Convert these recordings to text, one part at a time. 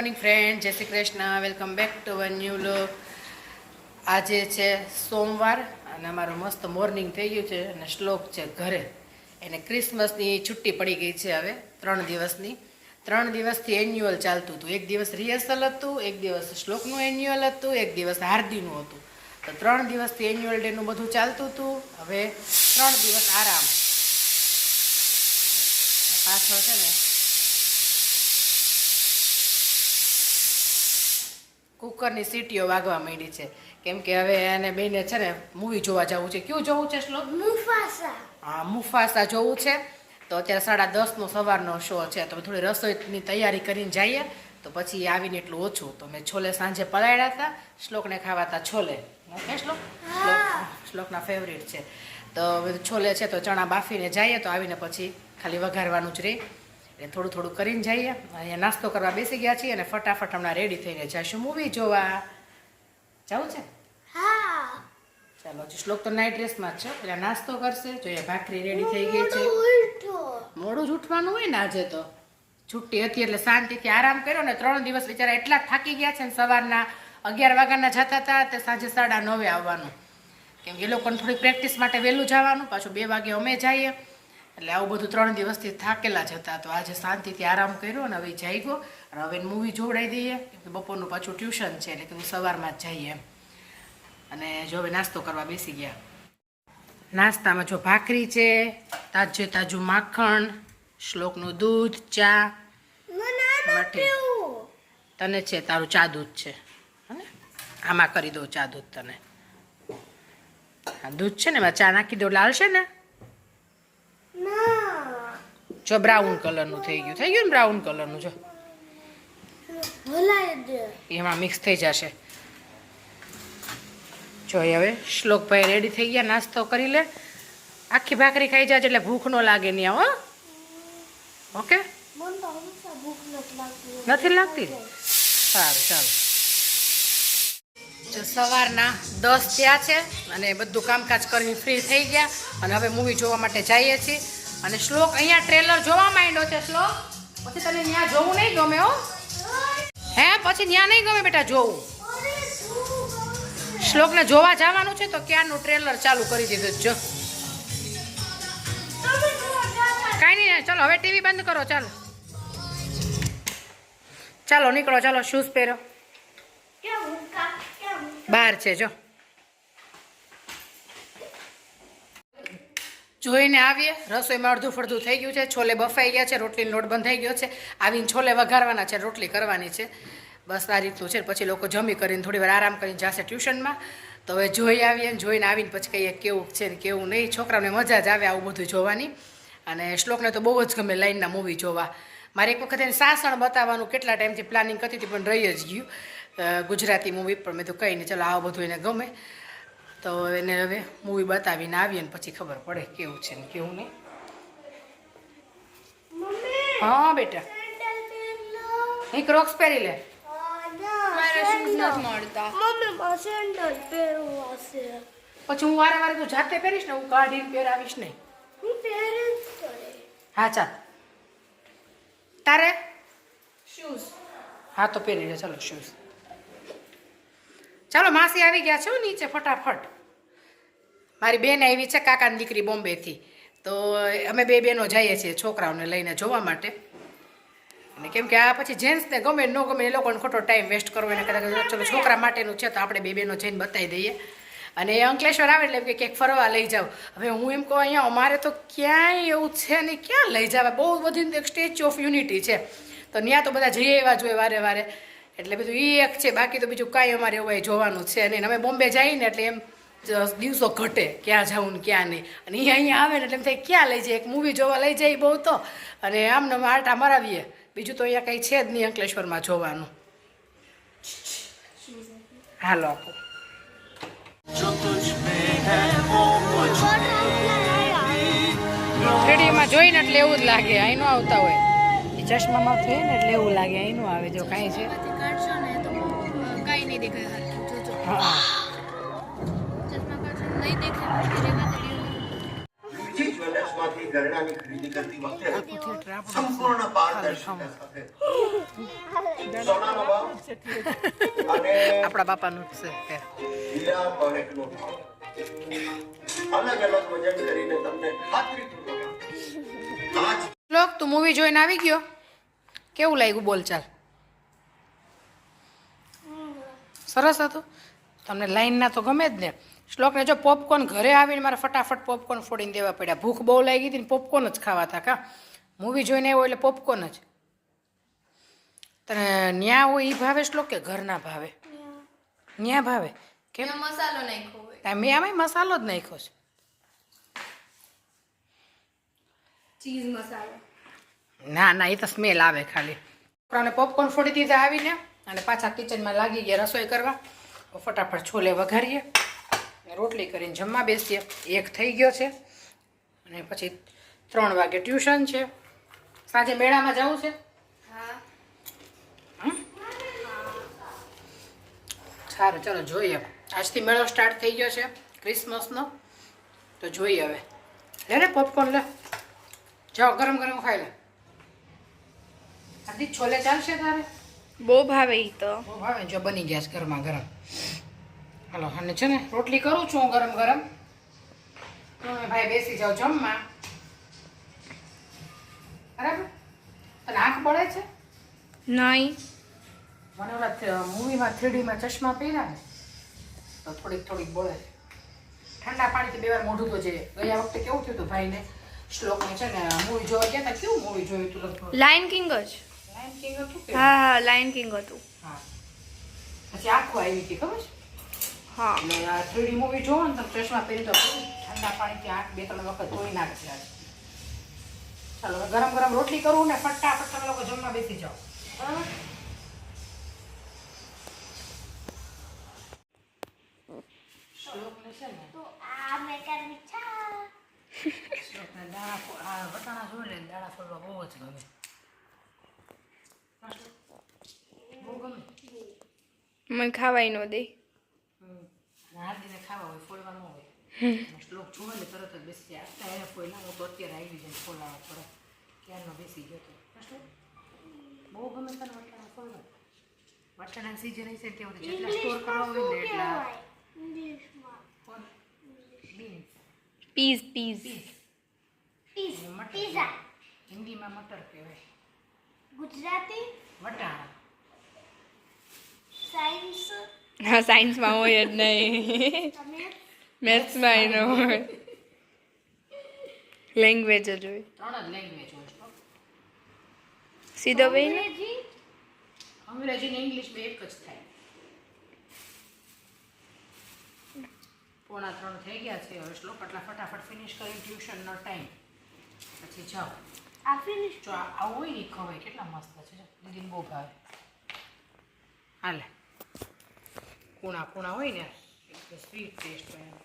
Morning friend, જય Shri Krishna. Welcome back to a new vlog. આજે છે સોમવાર અને અમારું મસ્ત મોર્નિંગ થઈ ગયું છે અને શ્લોક છે ઘરે. એને ક્રિસમસની છુટ્ટી પડી ગઈ છે હવે 3 દિવસની. 3 દિવસથી એન્યુઅલ ચાલતું હતું. એક દિવસ રિહર્સલ હતું, એક દિવસ શ્લોકનું એન્યુઅલ હતું, એક દિવસ હાર્દીનું હતું. તો 3 દિવસથી એન્યુઅલ ડેનું બધું ચાલતું હતું. હવે 3 દિવસ આરામ. પાછળ છે ને કુકરની સીટીઓ વાગવા માંડી છે, કેમ કે હવે એને બેને છે ને મૂવી જોવા જવું છે. કયું જોવું છે શ્લોક? મુફાસા. હા, મુફાસા જોવું છે. તો અત્યારે 10:30નો સવારનો શો છે, તો થોડી રસોઈની તૈયારી કરીને જઈએ તો પછી આવીને એટલું ઓછું. તો મેં છોલે સાંજે પલાળ્યા હતા, શ્લોકને ખાવા હતા છોલે. ઓકે શ્લોક? શ્લોકના ફેવરિટ છે. તો છોલે છે તો ચણા બાફીને જઈએ, તો આવીને પછી ખાલી વઘારવાનું જ રહે. એટલે થોડું થોડું કરીને જઈએ. અહીંયા નાસ્તો કરવા બેસી ગયા છીએ અને ફટાફટ હમણાં રેડી થઈને જઈશું મૂવી જોવા. જવું છે? હા. ચાલો, શ્લોક તો નાઇટ ડ્રેસમાં જ છે, એટલે નાસ્તો કરશે. જોઈએ ભાખરી રેડી થઈ ગઈ છે. મોડું જ ઉઠવાનું હોય ને, આજે તો છુટ્ટી હતી એટલે શાંતિથી આરામ કર્યો ને. 3 દિવસ બિચારા એટલા થાકી ગયા છે ને, સવારના 11 વાગ્યાના જતા હતા તે સાંજે 9:30 આવવાનું, કેમ કે એ લોકોને થોડી પ્રેક્ટિસ માટે વહેલું જવાનું, પાછું 2 વાગે અમે જઈએ. એટલે આવું બધું 3 દિવસથી થાકેલા જ હતા. તો આજે શાંતિથી આરામ કર્યો અને હવે જાગ્યો. અને હવે મૂવી જોવડાવી દઈએ, કેમ કે બપોરનું પાછું ટ્યુશન છે, એટલે કે સવારમાં જ જઈએ એમ. અને જો હવે નાસ્તો કરવા બેસી ગયા. નાસ્તામાં જો ભાખરી છે, તાજું માખણ, શ્લોકનું દૂધ, ચા. તને છે તારું ચા દૂધ છે, આમાં કરી દો ચા દૂધ તને. હા, દૂધ છે ને એમાં ચા નાખી દો એટલે હાલશે ને. જો બ્રાઉન કલરનું થઈ ગયું ને, બ્રાઉન કલરનું જો એમાં મિક્સ થઈ જશે. જો હવે શ્લોકભાઈ રેડી થઈ ગયા, નાસ્તો કરી લે. આખી ભાખરી ખાઈ જાય એટલે ભૂખ ન લાગે નહીં. હો ઓકે, નથી લાગતી? સારું, ચાલો. જો સવારના 10 થયા છે અને બધું કામકાજ કરીને ફ્રી થઈ ગયા અને હવે મૂવી જોવા માટે જઈએ છીએ. અને શ્લોક અહીંયા ટ્રેલર જોવા માંડ્યો છે. શ્લોક, પછી તને ત્યાં જોવું નહીં ગમે? હો હે, પછી ત્યાં નહીં ગમે બેટા જોવું. શ્લોકને જોવા જવાનું છે તો ક્યાંનું ટ્રેલર ચાલુ કરી દીધું. જો કાંઈ નહીં, ચાલો હવે ટીવી બંધ કરો. ચાલો ચાલો નીકળો, ચાલો શૂઝ પહેરો. બહાર છે જો. જોઈને આવીએ. રસોઈમાં અડધું ફળધું થઈ ગયું છે. છોલે બફાઈ ગયા છે, રોટલીનો લોટ બંધ થઈ ગયો છે. આવીને છોલે વઘારવાના છે, રોટલી કરવાની છે. બસ આ રીતનું છે. પછી લોકો જમી કરીને થોડી વાર આરામ કરીને જશે ટ્યુશનમાં. તો હવે જોઈ આવીએ ને જોઈને આવીને પછી કહીએ કેવું છે ને કેવું નહીં. છોકરાઓને મજા જ આવે આવું બધું જોવાની. અને શ્લોકને તો બહુ જ ગમે લાઈનના મૂવી જોવા. મારે એક વખત એને સાસણ બતાવવાનું કેટલા ટાઈમથી પ્લાનિંગ કરતી હતી, પણ રહી જ ગયું ગુજરાતી મૂવી. પણ મેં તો કંઈ નહીં, ચાલો આવું બધું એને ગમે. તો એને હવે મૂવી બતાવીને આવીએ ને પછી ખબર પડે કેવું છે ને કેવું નહીં. હા બેટા, એક ક્રોક્સ પહેરી લે. પછી હું વારે વારે તું જાતે પહેરીશ ને, હું કાઢીને પહેરાવીશ નહીં. હા ચાલ, તારે શૂઝ? હા તો પહેરી લે. ચાલો શૂઝ. ચાલો, માસી આવી ગયા છે નીચે ફટાફટ. મારી બેન આવી છે, કાકાની દીકરી બોમ્બેથી. તો અમે 2 બહેનો જઈએ છીએ છોકરાઓને લઈને જોવા માટે. અને કેમ કે આ પછી જેન્ટ્સને ગમે ન ગમે એ લોકોને ખોટો ટાઈમ વેસ્ટ કરવો, એને કદાચ ચલો છોકરા માટેનું છે તો આપણે 2 બહેનો જઈને બતાવી દઈએ. અને એ અંકલેશ્વર આવે એટલે ક્યાંક ફરવા લઈ જાવ. હવે હું એમ કહું, અહીંયા અમારે તો ક્યાંય એવું છે નહીં, ક્યાં લઈ જાવ? બહુ બધી એક સ્ટેચ્યુ ઓફ યુનિટી છે, તો ત્યાં તો બધા જઈએ એવા જોઈએ વારે વારે. એટલે બધું એ એક છે, બાકી તો બીજું કાંઈ અમારે એવું જોવાનું છે નહીં. અમે બોમ્બે જઈએ ને એટલે એમ દિવસો ઘટે, ક્યાં જવું ને ક્યાં નહીં. અને અહીંયા આવે ને એટલે એમ થાય ક્યાં લઈ જાય, એક મૂવી જોવા લઈ જાય બહુ તો. અને આમને આટા મરાવીએ, બીજું તો અહીંયા કંઈ છે જ નહીં અંકલેશ્વરમાં જોવાનું. હાલો આપો. રેડિયોમાં જોઈને એટલે એવું જ લાગે, અહીં ન આવતા હોય. એ ચશ્મામાં જોઈએ ને એટલે એવું લાગે, અહીં ન આવે. જો કાંઈ છે કાંઈ નહીં દેખાય. હા, ચશ્મા કાઢશો નહીં દેખાય. ઘરેણાની ખરીદી કરતી વખતે આખું થિયેટર આપણું સંપૂર્ણ પારદર્શિતા સાથે સોનાનો ભાવ અને આપણા બાપાનું જ છે હીરા પરેકનો ભાવ અલગ અલગ વજન કરીને તમને ખાતરીપૂર્વક આજ લોક તું મૂવી જોઈને આવી ગયો કેવું લાગ્યું બોલ ચાલ સરસ હતું તમને લાઈનના તો ગમે જ ને શ્લોકને જો પોપકોર્ન ઘરે આવીને મારે ફટાફટ પોપકોર્ન ફોડીને દેવા પડ્યા ભૂખ બહુ લાગી હતી ને પોપકોર્ન જ ખાવા હતા કા મૂવી જોઈને આવ્યો એટલે પોપકોર્ન જ તને ન્યા હોય એ ભાવે શ્લોક કે ઘરના ભાવે ન્યા ભાવે કેમ મસાલો નાખ્યો હોય મેં આમાં મસાલો જ નાખ્યો છે ચીઝ મસાલો ના ના એ તો સ્મેલ આવે ખાલી છોકરાને પોપકોર્ન ફોડી દીધા આવીને અને પાછા કિચનમાં લાગી ગયા રસોઈ કરવા તો ફટાફટ છોલે વઘારીએ અને રોટલી કરીને જમવા બેસીએ 1 થઈ ગયો છે અને પછી 3 વાગે ટ્યુશન છે સાંજે મેળામાં જવું છે હા સારું ચાલો જોઈએ આજથી મેળો સ્ટાર્ટ થઈ ગયો છે ક્રિસમસનો તો જોઈએ હવે લે ને પોપકોર્ન લે જાઓ ગરમ ગરમ ખાઈ લે આથી છોલે ચાલશે તારે બહુ ભાવે ઈ તો બહુ ભાવે જો બની ગયા છે ગરમા ગરમ હાલો અને છે ને રોટલી કરું છું હું ગરમ ગરમ તમે ભાઈ બેસી જાઓ જમવા બરાબર તને આંખ બળે છે નહીં મને ઓલા મૂવીમાં 3Dમાં ચશ્મા પહેર્યા ને તો થોડીક બળે છે ઠંડા પાણીથી 2 વાર મોઢું તો જે ગયા વખતે કેવું થયું હતું ભાઈને શ્લોકને છે ને મૂવી જોવા ગયા હતા કેવું મૂવી જોયું તું લગભગ લાયન કિંગ જ લાયન કિંગ હતું કે હા હા લાયન કિંગ હતું હા પછી આંખો આવી હતી ખબર છે હા એટલે આ 3D મૂવી જોવો ને તમે ચશ્મા પહેરી તો ઠંડા પાણીથી આંખ 2-3 વખત ધોઈ નાખશે આજે ચાલો હવે ગરમ ગરમ રોટલી કરું ને ફટાફટ તમે લોકો જમવા બેસી જાઓ બરાબર શ્લોકને છે ને તો આ મેં કરી છા શ્લોકને આ વટાણા જોઈ લે દાણા ફોડવા બહુ જ ગમે બહુ ગમે મને ખાવાય નો દે હાર્દીને ખાવા હોય ફોડવા ન હોય શ્લોક જુએ ને તરત જ બેસી જાય આટલા એને ફોડલા હું તો અત્યારે આવી જાય ફોલાવા પડે ક્યારનો બેસી ગયો તો બહુ ગમે તને વટાણા ફોડવા વટાણા સીઝન હશે તે બધું જેટલા સ્ટોર કરવા હોય ને એટલા બીન્સ પીઝ પીઝ મટર હિન્દીમાં મટર કહેવાય ગુજરાતી વટાણા સાયન્સ હા સાયન્સમાં હોય જ નહીં તમે મેથ્સમાં એનો હોય લેંગ્વેજ જ હોય 3 જ લેંગ્વેજ હોય શ્લોક સીધો ભાઈ અંગ્રેજી અંગ્રેજી ને ઇંગ્લિશ બે એક જ થાય 2:45 થઈ ગયા છે હવે શ્લોક એટલા ફટાફટ ફિનિશ કરીને ટ્યુશનનો ટાઈમ પછી જાઓ આ ફિનિશ જો આવું હોય ને ખવાય કેટલા મસ્ત છે દીદીને બહુ ભાવે હાલે કૂણા હોય ને એટલે સ્વીટ ટેસ્ટ હોય એનો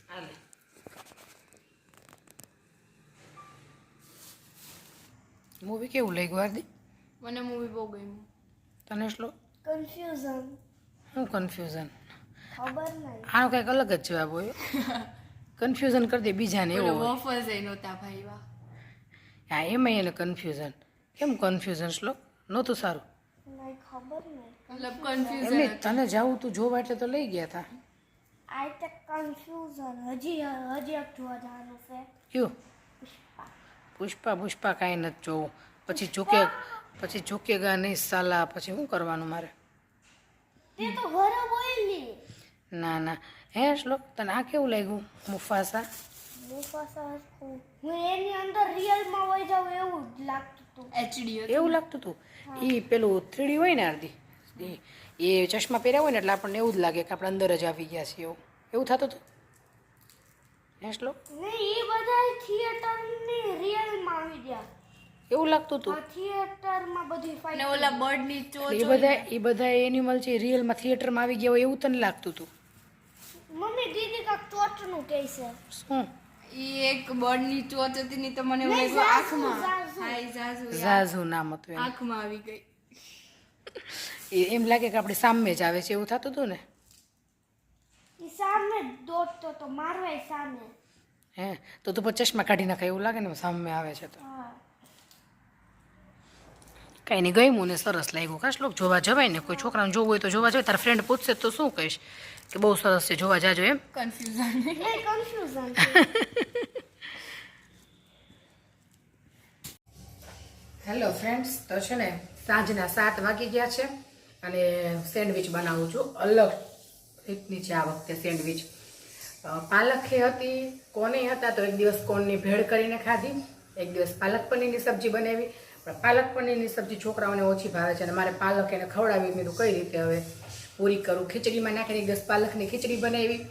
હાલે મૂવી કેવું લાગ્યું હાર્દિક મને મૂવી બહુ ગમ્યું તને શ્લોક કન્ફ્યુઝન શું કન્ફ્યુઝન ખબર નહીં આનો કંઈક અલગ જ જવાબ હોય કન્ફ્યુઝન કરી દે બીજાને એવું હોય વોફલ્સ એ નહોતા ભાઈવા હા એમાં એને કન્ફ્યુઝન કેમ કન્ફ્યુઝન શ્લોક નહોતું સારું નહીં ખબર નહીં મતલબ કન્ફ્યુઝન એમને તને જાવું તું જોવા એટલે તો લઈ ગયા હતા આઈ તે કન્ફ્યુઝન હજી એક જોવા જવાનું છે કયું પુષ્પા કાંઈ નથી જોવું પછી ઝૂકેગા નહીં સાલા પછી શું કરવાનું મારે તે તો ઘરે બોલી ના ના હે શ્લોક તને આ કેવું લાગ્યું મુફાસા મુફાસા હું એની અંદર રિયલમાં વહી જાઉં એવું જ લાગતું હતું એચડી એવું લાગતું હતું એ પેલું 3D હોય ને આરતી એ ચશ્મા પહેર્યા હોય ને એટલે આપણને એવું જ લાગે કે આપણે અંદર જ આવી ગયા છીએ એવું થતું હતું હે શ્લોક નહીં એ બધા થિયેટરની રિયલમાં આવી ગયા એવું લાગતું હતું થિયેટરમાં બધી અને ફાઇટ ઓલા બર્ડની ચોચ એ બધા એનિમલ છે રિયલમાં થિયેટરમાં આવી ગયા હોય એવું તને લાગતું હતું મમ્મી દીદી કાક ચોટનું કહે છે શું ઈ એક બર્ડની ચોચ હતી ની તો મને એવું નહીં, લાગ્યું ઝાઝુ, આંખમાં ઝાઝુ. હા ઈ ઝાઝુ યાર. ઝાઝુ નામ હતું એનું. આંખમાં આવી ગઈ એમ લાગે કે આપણી સામે જ આવે છે એવું થતું હતું ને એ સામે જ દોડતો તો મારવાય સામે હે તો તું પણ ચશ્મા કાઢી નાખે એવું લાગે ને સામે આવે છે તો હા કાંઈ નહીં ગમ્યું ને સરસ લાગ્યું કાશ લોક જોવા જવાય ને કોઈ છોકરાને જોવું હોય તો જોવા જવાય તારા ફ્રેન્ડ પૂછશે તો શું કહીશ કે બહુ સરસ છે જોવા જાજો એમ કન્ફ્યુઝન એ કન્ફ્યુઝન હેલો ફ્રેન્ડ્સ તો છે ને સાંજના 7 વાગી ગયા છે અને સેન્ડવિચ બનાવું છું અલગ રીતની છે આ વખતે સેન્ડવિચ પાલક હતી કોને હતા તો એક દિવસ કોનની ભેળ કરીને ખાધી એક દિવસ પાલક પનીરની સબ્જી બનાવી પણ પાલક પનીરની સબ્જી છોકરાઓને ઓછી ભાવે છે અને મારે પાલક એને ખવડાવી મેં કઈ રીતે હવે પૂરી કરું ખીચડીમાં નાખીને એક દિવસ પાલકની ખીચડી બનાવી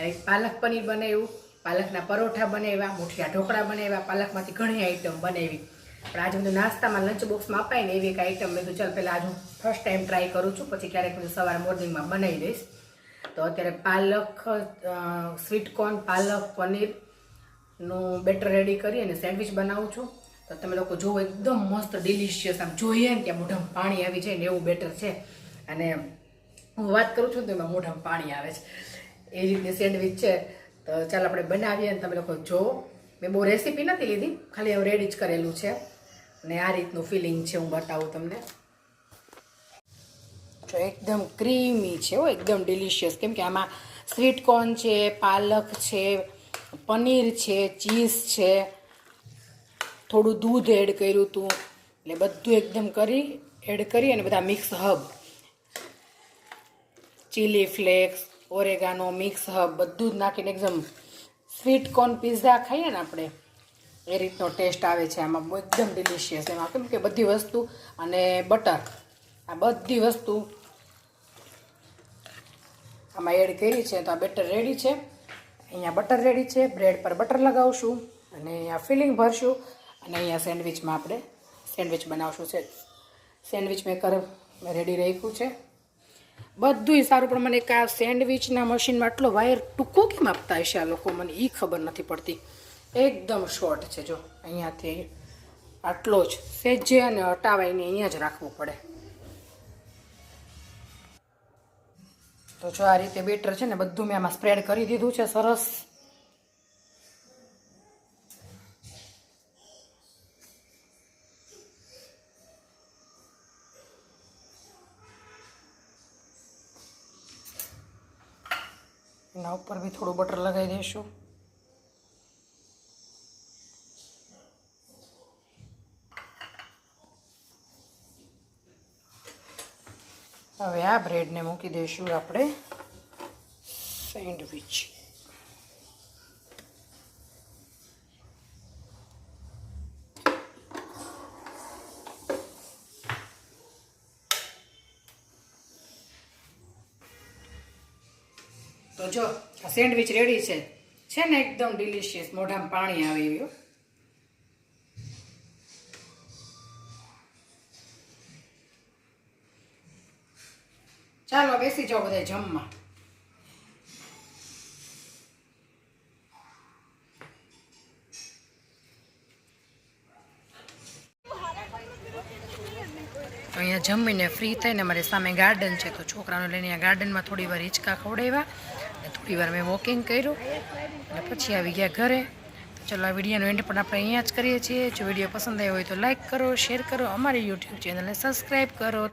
એક પાલક પનીર બનાવ્યું પાલકના પરોઠા બનાવ્યા મુઠિયા ઢોકળા બનાવ્યા પાલકમાંથી ઘણી આઈટમ બનાવી પણ આજે બધું નાસ્તામાં લંચ બોક્સમાં અપાય ને એવી એક આઈટમ મેં તો ચાલ પહેલાં આજે હું ફર્સ્ટ ટાઈમ ટ્રાય કરું છું પછી ક્યારેક હું સવારે મોર્નિંગમાં બનાવી દઈશ તો અત્યારે પાલક સ્વીટ કોર્ન પાલક પનીરનું બેટર રેડી કરી અને સેન્ડવિચ બનાવું છું તો તમે લોકો જુઓ એકદમ મસ્ત ડિલિશિયસ આમ જોઈએ ને ત્યાં મોઢામાં પાણી આવી જાય ને એવું બેટર છે અને હું વાત કરું છું તો એમાં મોઢામાં પાણી આવે છે એ રીતની સેન્ડવિચ છે તો ચાલ આપણે બનાવીએ અને તમે લોકો જુઓ મેં બહુ રેસીપી નથી લીધી ખાલી હવે રેડી જ કરેલું છે અને આ રીતનું ફિલિંગ છે હું બતાવું તમને જો એકદમ ક્રીમી છે હો એકદમ ડિલિશિયસ કેમ કે આમાં સ્વીટ કોર્ન છે પાલક છે પનીર છે ચીઝ છે થોડું દૂધ એડ કર્યું હતું એટલે બધું એકદમ એડ કરી અને બધા mix hub chilli flakes oregano mix hub બધું જ નાખીને એકદમ સ્વીટ કોર્ન પિઝા ખાઈએ ને આપણે એ રીતનો ટેસ્ટ આવે છે આમાં એકદમ ડિલિશિયસ એમાં કેમ કે બધી વસ્તુ અને બટર આ બધી વસ્તુ આમાં એડ કરી છે તો આ બેટર રેડી છે અહીંયા બટર રેડી છે બ્રેડ પર બટર લગાવશું અને અહીંયા ફિલિંગ ભરશું અને અહીંયા સેન્ડવિચમાં આપણે સેન્ડવિચ બનાવશું છે સેન્ડવિચ મેકર મેં રેડી રાખ્યું છે બધુંય સારું પણ મને એક આ સેન્ડવિચના મશીનમાં આટલો વાયર ટૂંકો કેમ આપતા હશે આ લોકો મને એ ખબર નથી પડતી એકદમ શોર્ટ છે જો અહીંયાથી આટલો જ સેજે અને હટાવાઈને અહીંયા જ રાખવું પડે તો જો આ રીતે બેટર છે ને બધું મેં આમાં સ્પ્રેડ કરી દીધું છે સરસ એના ઉપર બી થોડું બટર લગાવી દઈશું હવે આ બ્રેડને મૂકી દઈશું આપણે સેન્ડવિચ તો જો આ સેન્ડવિચ રેડી છે ને એકદમ ડિલિશિયસ મોઢામાં પાણી આવે એવું ચાલો બેસી જાઓ બધા જમવા અહીંયા જમીને ફ્રી થઈને મારી સામે ગાર્ડન છે તો છોકરાઓને લઈને અહીંયા ગાર્ડનમાં થોડી વાર હિંચકા ખવડાવ્યા અને થોડી વાર મેં વોકિંગ કર્યું અને પછી આવી ગયા ઘરે તો ચલો આ વિડીયોનો એન્ડ પણ આપણે અહીંયા જ કરીએ છીએ જો વિડીયો પસંદ આવ્યો હોય તો લાઇક કરો શેર કરો અમારી યુટ્યુબ ચેનલને સબસ્ક્રાઈબ કરો